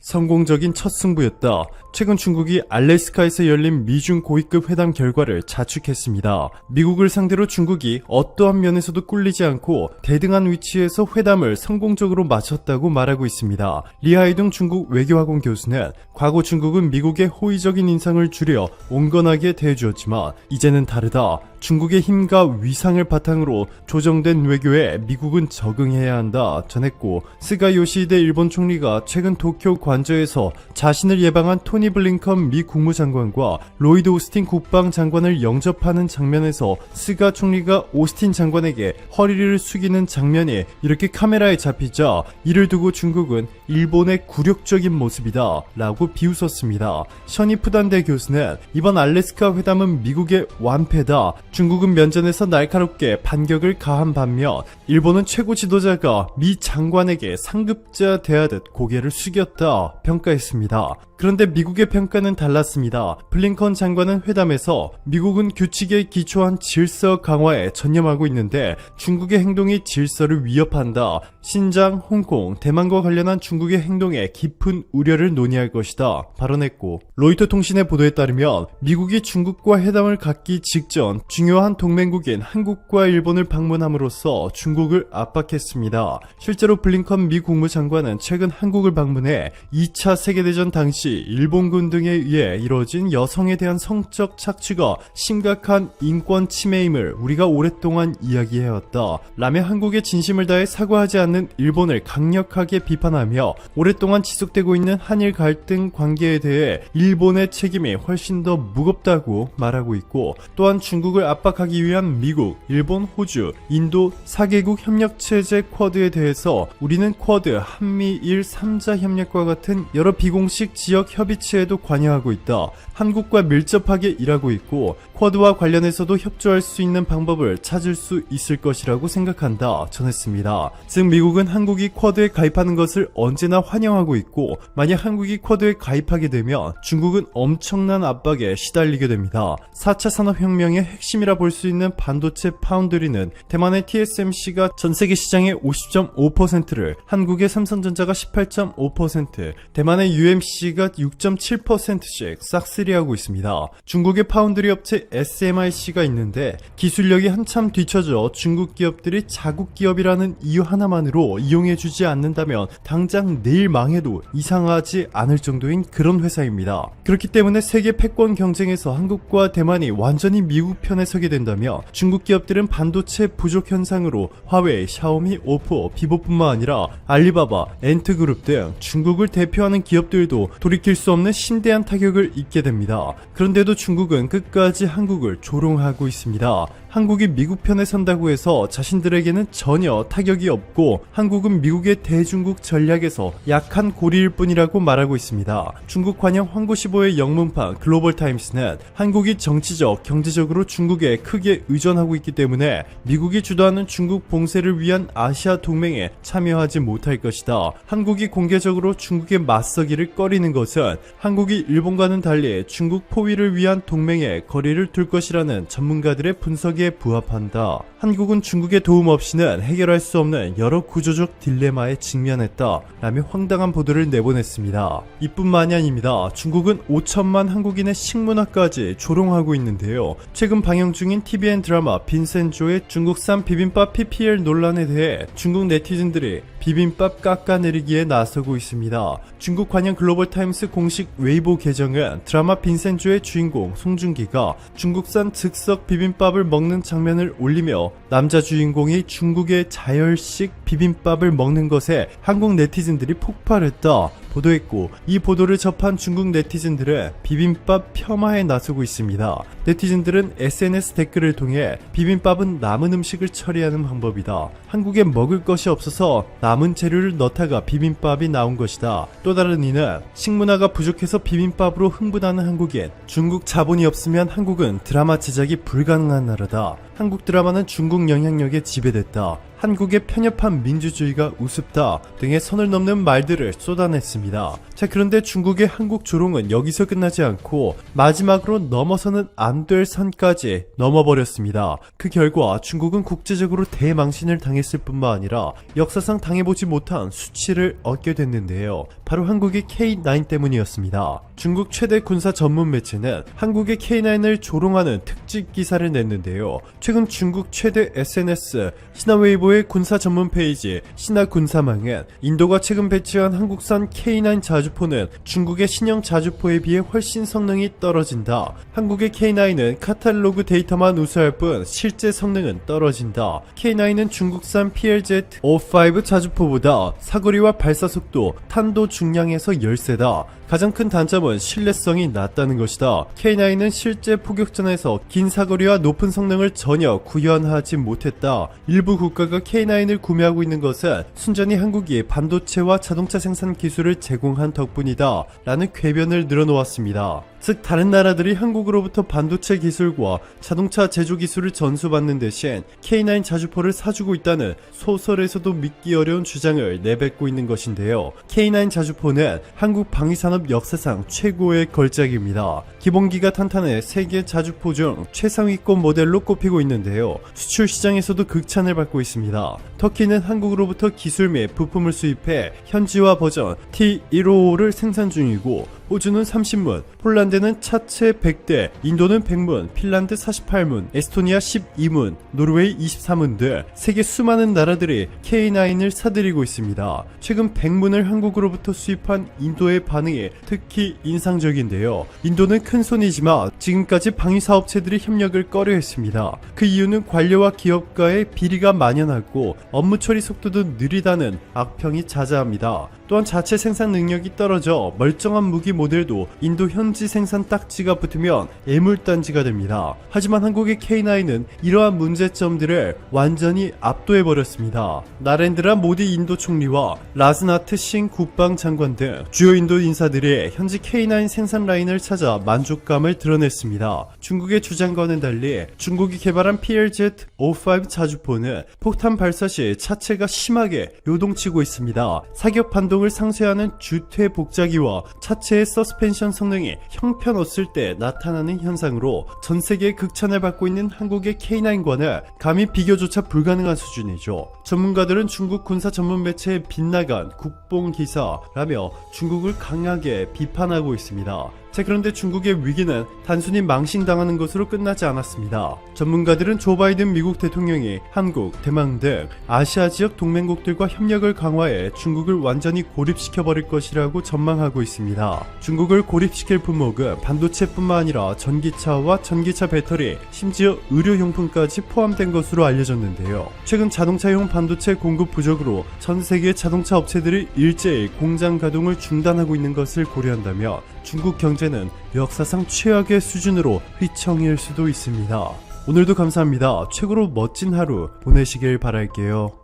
성공적인 첫 승부였다. 최근 중국이 알래스카에서 열린 미중 고위급 회담 결과를 자축했습니다. 미국을 상대로 중국이 어떠한 면에서도 꿀리지 않고 대등한 위치에서 회담을 성공적으로 마쳤다고 말하고 있습니다. 리하이둥 중국 외교학원 교수는 과거 중국은 미국의 호의적인 인상을 줄여 온건하게 대해주었지만 이제는 다르다. 중국의 힘과 위상을 바탕으로 조정된 외교에 미국은 적응해야 한다 전했고, 스가 요시히데 일본 총리가 최근 도쿄 관저에서 자신을 예방한 토니 블링컨 미 국무장관과 로이드 오스틴 국방장관을 영접하는 장면에서 스가 총리가 오스틴 장관에게 허리를 숙이는 장면이 이렇게 카메라에 잡히자 이를 두고 중국은 일본의 굴욕적인 모습이다 라고 비웃었습니다. 셔니푸단대 교수는 이번 알래스카 회담은 미국의 완패다. 중국은 면전에서 날카롭게 반격을 가한 반면 일본은 최고 지도자가 미 장관에게 상급자 대하듯 고개를 숙였다 평가했습니다. 그런데 미국의 평가는 달랐습니다. 블링컨 장관은 회담에서 미국은 규칙에 기초한 질서 강화에 전념하고 있는데 중국의 행동이 질서를 위협한다. 신장, 홍콩, 대만과 관련한 중국의 행동에 깊은 우려를 논의할 것이다 발언했고, 로이터 통신의 보도에 따르면 미국이 중국과 회담을 갖기 직전 중요한 동맹국인 한국과 일본을 방문함으로써 중국을 압박했습니다. 실제로 블링컨 미 국무장관은 최근 한국을 방문해 2차 세계대전 당시 일본군 등에 의해 이뤄진 여성에 대한 성적 착취가 심각한 인권 침해임을 우리가 오랫동안 이야기해왔다 라며 한국의 진심을 다해 사과하지 않는 일본을 강력하게 비판하며 오랫동안 지속되고 있는 한일 갈등 관계에 대해 일본의 책임이 훨씬 더 무겁다고 말하고 있고, 또한 중국을 압박하기 위한 미국, 일본, 호주, 인도 4개국 협력체제 쿼드에 대해서 우리는 쿼드, 한미일 3자 협력과 같은 여러 비공식 지역 협의체에도 관여하고 있다. 한국과 밀접하게 일하고 있고 쿼드와 관련해서도 협조할 수 있는 방법을 찾을 수 있을 것이라고 생각한다 전했습니다. 즉 미국은 한국이 쿼드에 가입하는 것을 언제나 환영하고 있고, 만약 한국이 쿼드에 가입하게 되면 중국은 엄청난 압박에 시달리게 됩니다. 4차 산업혁명의 핵심이라 볼 수 있는 반도체 파운드리는 대만의 TSMC가 전세계 시장의 50.5%를, 한국의 삼성전자가 18.5%, 대만의 UMC가 6.7%씩 싹쓸이하고 있습니다. 중국의 파운드리 업체 SMIC가 있는데 기술력이 한참 뒤처져 중국 기업들이 자국 기업이라는 이유 하나만으로 이용해주지 않는다면 당장 내일 망해도 이상하지 않을 정도인 그런 회사입니다. 그렇기 때문에 세계 패권 경쟁에서 한국과 대만이 완전히 미국 편에 서게 된다면 중국 기업들은 반도체 부족 현상으로 화웨이, 샤오미, 오포, 비보뿐만 아니라 알리바바, 엔트그룹 등 중국을 대표하는 기업들도 돌이킬 수 없는 심대한 타격을 입게 됩니다. 그런데도 중국은 끝까지 한국을 조롱하고 있습니다. 한국이 미국 편에 선다고 해서 자신들에게는 전혀 타격이 없고 한국은 미국의 대중국 전략에서 약한 고리일 뿐이라고 말하고 있습니다. 중국 관영 황구시보의 영문판 글로벌타임스는 한국이 정치적, 경제적으로 중국에 크게 의존하고 있기 때문에 미국이 주도하는 중국 봉쇄를 위한 아시아 동맹에 참여하지 못할 것이다. 한국이 공개적으로 중국에 맞서기를 꺼리는 것은 한국이 일본과는 달리 중국 포위를 위한 동맹에 거리를 둘 것이라는 전문가들의 분석에 부합한다. 한국은 중국의 도움 없이는 해결할 수 없는 여러 구조적 딜레마에 직면했다 라며 황당한 보도를 내보냈습니다. 이뿐만이 아닙니다. 중국은 5천만 한국인의 식문화까지 조롱하고 있는데요. 최근 방영 중인 TVN 드라마 빈센조의 중국산 비빔밥 PPL 논란에 대해 중국 네티즌들이 비빔밥 깎아내리기에 나서고 있습니다. 중국 관영 글로벌타임스 공식 웨이보 계정은 드라마 빈센조의 주인공 송중기가 중국산 즉석 비빔밥을 먹는 장면을 올리며 남자 주인공이 중국의 자열식 비빔밥을 먹는 것에 한국 네티즌들이 폭발했다 보도했고, 이 보도를 접한 중국 네티즌들은 비빔밥 폄하에 나서고 있습니다. 네티즌들은 SNS 댓글을 통해 비빔밥은 남은 음식을 처리하는 방법이다. 한국에 먹을 것이 없어서 남은 재료를 넣다가 비빔밥이 나온 것이다. 또 다른 이는 식문화가 부족해서 비빔밥으로 흥분하는 한국인, 중국 자본이 없으면 한국은 드라마 제작이 불가능한 나라다. 한국 드라마는 중국 영향력에 지배됐다. 한국의 편협한 민주주의가 우습다 등의 선을 넘는 말들을 쏟아냈습니다. 자, 그런데 중국의 한국 조롱은 여기서 끝나지 않고 마지막으로 넘어서는 안 될 선까지 넘어버렸습니다. 그 결과 중국은 국제적으로 대망신을 당했을 뿐만 아니라 역사상 당해보지 못한 수치를 얻게 됐는데요. 바로 한국의 K9 때문이었습니다. 중국 최대 군사 전문 매체는 한국의 K9을 조롱하는 특집 기사를 냈는데요. 최근 중국 최대 SNS 신화웨이보의 군사 전문 페이지 신화군사망은 인도가 최근 배치한 한국산 K9 자주포는 중국의 신형 자주포에 비해 훨씬 성능이 떨어진다. 한국의 K9은 카탈로그 데이터만 우수할 뿐 실제 성능은 떨어진다. K9은 중국산 PLZ-05 자주포보다 사거리와 발사속도, 탄도 중량에서 열세다. 가장 큰 단점은 신뢰성이 낮다는 것이다. K9은 실제 포격전에서 긴 사거리와 높은 성능을 전혀 구현하지 못했다. 일부 국가가 K9을 구매하고 있는 것은 순전히 한국이 반도체와 자동차 생산 기술을 제공한 덕분이다 라는 궤변을 늘어놓았습니다. 즉 다른 나라들이 한국으로부터 반도체 기술과 자동차 제조 기술을 전수받는 대신 K9 자주포를 사주고 있다는 소설에서도 믿기 어려운 주장을 내뱉고 있는 것인데요. K9 자주포는 한국 방위산업 역사상 최고의 걸작입니다. 기본기가 탄탄해 세계 자주포 중 최상위권 모델로 꼽히고 있는데요. 수출 시장에서도 극찬을 받고 있습니다. 터키는 한국으로부터 기술 및 부품을 수입해 현지화 버전 T155를 생산 중이고 호주는 30문, 폴란드는 차체 100대, 인도는 100문, 핀란드 48문, 에스토니아 12문, 노르웨이 23문 등 세계 수많은 나라들이 K9을 사들이고 있습니다. 최근 100문을 한국으로부터 수입한 인도의 반응이 특히 인상적인데요. 인도는 큰 손이지만 지금까지 방위사업체들이 협력을 꺼려했습니다. 그 이유는 관료와 기업가의 비리가 만연하고 업무 처리 속도도 느리다는 악평이 자자합니다. 또한 자체 생산 능력이 떨어져 멀쩡한 무기 모델도 인도 현지 생산 딱지가 붙으면 애물단지가 됩니다. 하지만 한국의 K9은 이러한 문제점들을 완전히 압도해버렸습니다. 나렌드라 모디 인도 총리와 라스나트 싱 국방장관 등 주요 인도 인사들이 현지 K9 생산 라인을 찾아 만족감을 드러냈습니다. 중국의 주장과는 달리 중국이 개발한 PLZ-05 자주포는 폭탄 발사 시 차체가 심하게 요동치고 있습니다. 사격 반동을 상쇄하는 주퇴 복자기와 차체의 서스펜션 성능이 형편없을 때 나타나는 현상으로 전 세계의 극찬을 받고 있는 한국의 K9과는 감히 비교조차 불가능한 수준이죠. 전문가들은 중국 군사 전문 매체에 빗나간 국뽕 기사라며 중국을 강하게 비판하고 있습니다. 자, 그런데 중국의 위기는 단순히 망신당하는 것으로 끝나지 않았습니다. 전문가들은 조 바이든 미국 대통령이 한국, 대만 등 아시아 지역 동맹국들과 협력을 강화해 중국을 완전히 고립시켜버릴 것이라고 전망하고 있습니다. 중국을 고립시킬 품목은 반도체뿐만 아니라 전기차와 전기차 배터리, 심지어 의료용품까지 포함된 것으로 알려졌는데요. 최근 자동차용 반도체 공급 부족으로 전 세계 자동차 업체들이 일제히 공장 가동을 중단하고 있는 것을 고려한다면 중국 경제는 역사상 최악의 수준으로 휘청일 수도 있습니다. 오늘도 감사합니다. 최고로 멋진 하루 보내시길 바랄게요.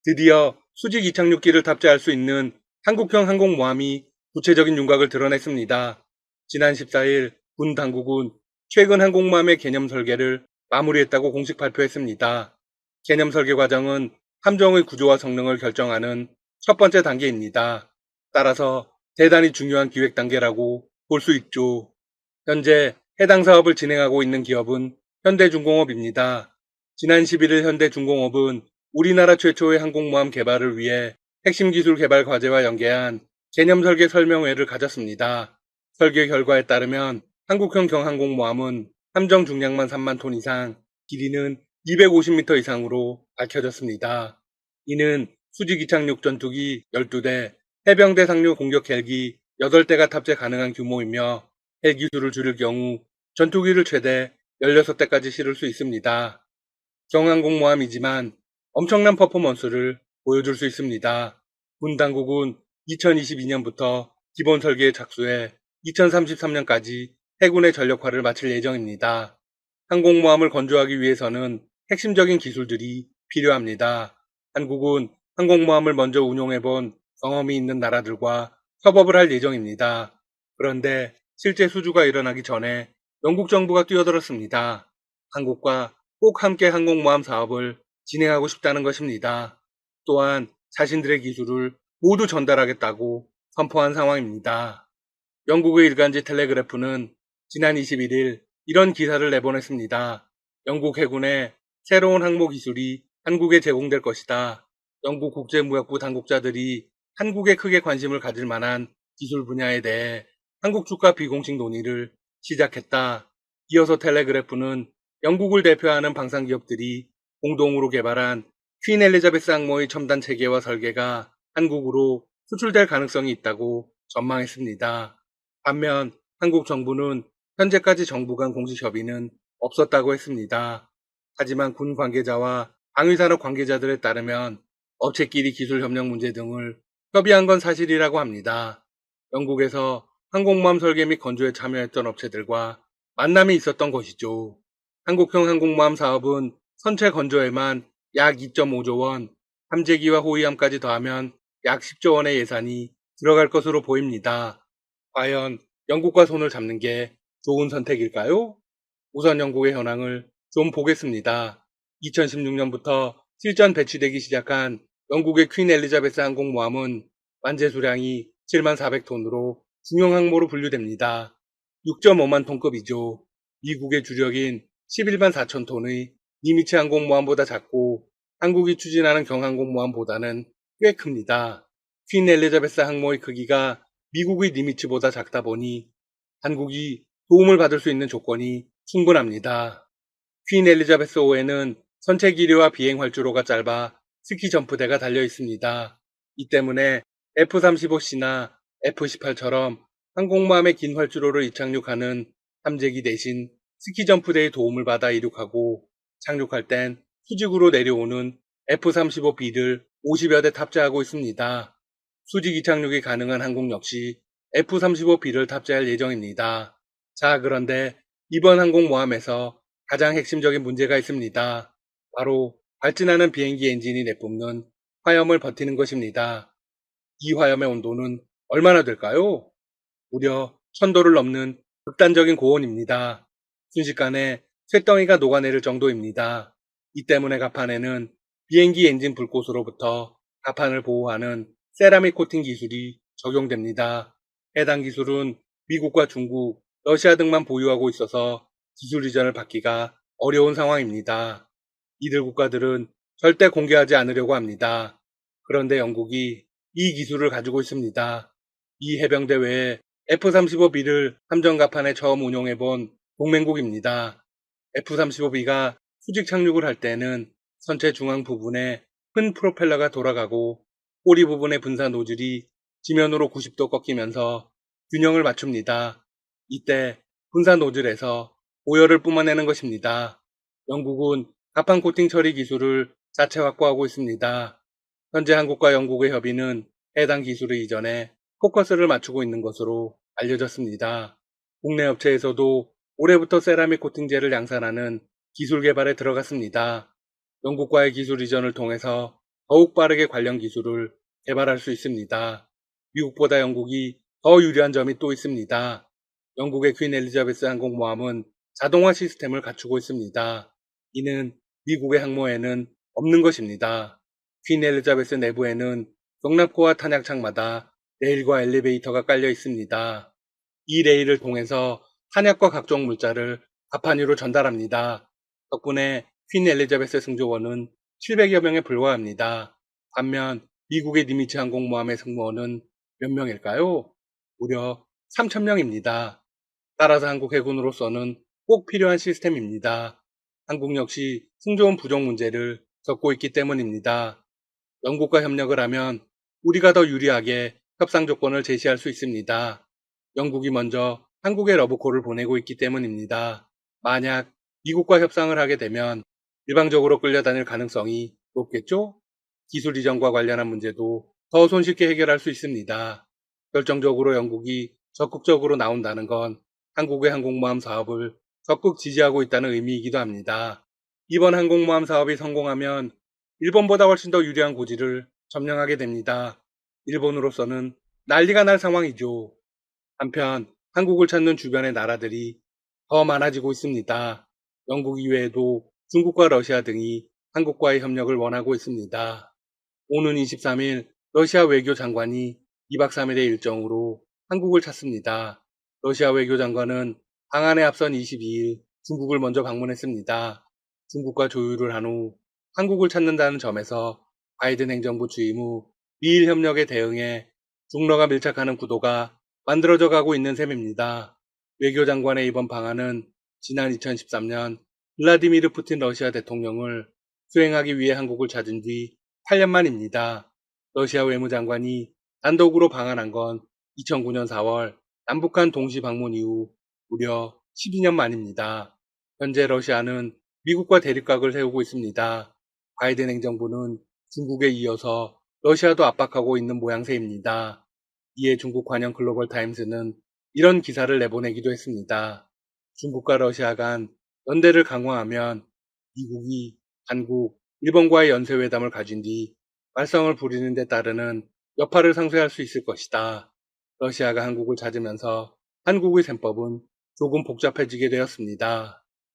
드디어 수직 이착륙기를 탑재할 수 있는 한국형 항공모함이 구체적인 윤곽을 드러냈습니다. 지난 14일 군 당국은 최근 항공모함의 개념 설계를 마무리했다고 공식 발표했습니다. 개념 설계 과정은 함정의 구조와 성능을 결정하는 첫 번째 단계입니다. 따라서 대단히 중요한 기획 단계라고 볼 수 있죠. 현재 해당 사업을 진행하고 있는 기업은 현대중공업입니다. 지난 11일 현대중공업은 우리나라 최초의 항공모함 개발을 위해 핵심 기술 개발 과제와 연계한 개념 설계 설명회를 가졌습니다. 설계 결과에 따르면 한국형 경항공모함은 함정 중량만 3만 톤 이상, 길이는 250m 이상으로 밝혀졌습니다. 이는 수직 이착륙 전투기 12대, 해병대 상륙 공격 헬기 8대가 탑재 가능한 규모이며 헬기 수를 줄일 경우 전투기를 최대 16대까지 실을 수 있습니다. 경항공모함이지만 엄청난 퍼포먼스를 보여줄 수 있습니다. 군 당국은 2022년부터 기본 설계에 착수해 2033년까지 해군의 전력화를 마칠 예정입니다. 항공모함을 건조하기 위해서는 핵심적인 기술들이 필요합니다. 한국은 항공모함을 먼저 운용해본 경험이 있는 나라들과 협업을 할 예정입니다. 그런데 실제 수주가 일어나기 전에 영국 정부가 뛰어들었습니다. 한국과 꼭 함께 항공모함 사업을 진행하고 싶다는 것입니다. 또한 자신들의 기술을 모두 전달하겠다고 선포한 상황입니다. 영국의 일간지 텔레그래프는 지난 21일 이런 기사를 내보냈습니다. 영국 해군의 새로운 항모 기술이 한국에 제공될 것이다. 영국 국제무역부 당국자들이 한국에 크게 관심을 가질 만한 기술 분야에 대해 한국 측과 비공식 논의를 시작했다. 이어서 텔레그래프는 영국을 대표하는 방산기업들이 공동으로 개발한 퀸 엘리자베스 항모의 첨단 체계와 설계가 한국으로 수출될 가능성이 있다고 전망했습니다. 반면 한국 정부는 현재까지 정부 간 공식 협의는 없었다고 했습니다. 하지만 군 관계자와 방위산업 관계자들에 따르면 업체끼리 기술 협력 문제 등을 협의한 건 사실이라고 합니다. 영국에서 항공모함 설계 및 건조에 참여했던 업체들과 만남이 있었던 것이죠. 한국형 항공모함 사업은 선체 건조에만 약 2.5조 원, 함재기와 호위함까지 더하면 약 10조 원의 예산이 들어갈 것으로 보입니다. 과연 영국과 손을 잡는 게 좋은 선택일까요? 우선 영국의 현황을 좀 보겠습니다. 2016년부터 실전 배치되기 시작한 영국의 퀸 엘리자베스 항공모함은 완제 수량이 7만 400톤으로 중형 항모로 분류됩니다. 6.5만 톤급이죠. 미국의 주력인 11만 4천 톤의 니미츠 항공모함보다 작고 한국이 추진하는 경항공모함보다는 꽤 큽니다. 퀸 엘리자베스 항모의 크기가 미국의 니미츠보다 작다 보니 한국이 도움을 받을 수 있는 조건이 충분합니다. 퀸 엘리자베스 5에는 선체 기류와 비행 활주로가 짧아 스키 점프대가 달려 있습니다. 이 때문에 F-35C나 F-18처럼 항공모함의 긴 활주로를 이착륙하는 함재기 대신 스키 점프대의 도움을 받아 이륙하고 착륙할 땐 수직으로 내려오는 F-35B를 50여 대 탑재하고 있습니다. 수직 이착륙이 가능한 항공 역시 F-35B를 탑재할 예정입니다. 자, 그런데 이번 항공모함에서 가장 핵심적인 문제가 있습니다. 바로 발진하는 비행기 엔진이 내뿜는 화염을 버티는 것입니다. 이 화염의 온도는 얼마나 될까요? 무려 1000도를 넘는 극단적인 고온입니다. 순식간에 쇳덩이가 녹아내릴 정도입니다. 이 때문에 갑판에는 비행기 엔진 불꽃으로부터 갑판을 보호하는 세라믹 코팅 기술이 적용됩니다. 해당 기술은 미국과 중국, 러시아 등만 보유하고 있어서 기술 이전을 받기가 어려운 상황입니다. 이들 국가들은 절대 공개하지 않으려고 합니다. 그런데 영국이 이 기술을 가지고 있습니다. 이 해병대 외에 F-35B를 함정 갑판에 처음 운용해본 동맹국입니다. F-35B가 수직 착륙을 할 때는 선체 중앙 부분에 큰 프로펠러가 돌아가고 꼬리 부분의 분사 노즐이 지면으로 90도 꺾이면서 균형을 맞춥니다. 이때 분사 노즐에서 오열을 뿜어내는 것입니다. 영국은 갑판 코팅 처리 기술을 자체 확보하고 있습니다. 현재 한국과 영국의 협의는 해당 기술을 이전에 포커스를 맞추고 있는 것으로 알려졌습니다. 국내 업체에서도 올해부터 세라믹 코팅제를 양산하는 기술 개발에 들어갔습니다. 영국과의 기술 이전을 통해서 더욱 빠르게 관련 기술을 개발할 수 있습니다. 미국보다 영국이 더 유리한 점이 또 있습니다. 영국의 퀸 엘리자베스 항공모함은 자동화 시스템을 갖추고 있습니다. 이는 미국의 항모에는 없는 것입니다. 퀸 엘리자베스 내부에는 경납고와 탄약창마다 레일과 엘리베이터가 깔려 있습니다. 이 레일을 통해서 탄약과 각종 물자를 갑판 위로 전달합니다. 덕분에 퀸 엘리자베스 승조원은 700여 명에 불과합니다. 반면 미국의 니미츠 항공모함의 승무원은 몇 명일까요? 무려 3,000명입니다. 따라서 한국 해군으로서는 꼭 필요한 시스템입니다. 한국 역시 승조원 부족 문제를 겪고 있기 때문입니다. 영국과 협력을 하면 우리가 더 유리하게 협상 조건을 제시할 수 있습니다. 영국이 먼저 한국에 러브콜을 보내고 있기 때문입니다. 만약 미국과 협상을 하게 되면 일방적으로 끌려다닐 가능성이 높겠죠? 기술 이전과 관련한 문제도 더 손쉽게 해결할 수 있습니다. 결정적으로 영국이 적극적으로 나온다는 건 한국의 항공모함 사업을 적극 지지하고 있다는 의미이기도 합니다. 이번 항공모함 사업이 성공하면 일본보다 훨씬 더 유리한 고지를 점령하게 됩니다. 일본으로서는 난리가 날 상황이죠. 한편 한국을 찾는 주변의 나라들이 더 많아지고 있습니다. 영국 이외에도 중국과 러시아 등이 한국과의 협력을 원하고 있습니다. 오는 23일 러시아 외교장관이 2박 3일의 일정으로 한국을 찾습니다. 러시아 외교장관은 방한에 앞선 22일 중국을 먼저 방문했습니다. 중국과 조율을 한 후 한국을 찾는다는 점에서 바이든 행정부 취임 후 미일 협력에 대응해 중러가 밀착하는 구도가 만들어져 가고 있는 셈입니다. 외교장관의 이번 방안은 지난 2013년 블라디미르 푸틴 러시아 대통령을 수행하기 위해 한국을 찾은 뒤 8년 만입니다. 러시아 외무장관이 단독으로 방한한 건 2009년 4월 남북한 동시 방문 이후 무려 12년 만입니다. 현재 러시아는 미국과 대립각을 세우고 있습니다. 바이든 행정부는 중국에 이어서 러시아도 압박하고 있는 모양새입니다. 이에 중국 관영 글로벌 타임스는 이런 기사를 내보내기도 했습니다. 중국과 러시아 간 연대를 강화하면 미국이 한국, 일본과의 연쇄회담을 가진 뒤 말썽을 부리는 데 따르는 여파를 상쇄할 수 있을 것이다. 러시아가 한국을 찾으면서 한국의 셈법은 조금 복잡해지게 되었습니다.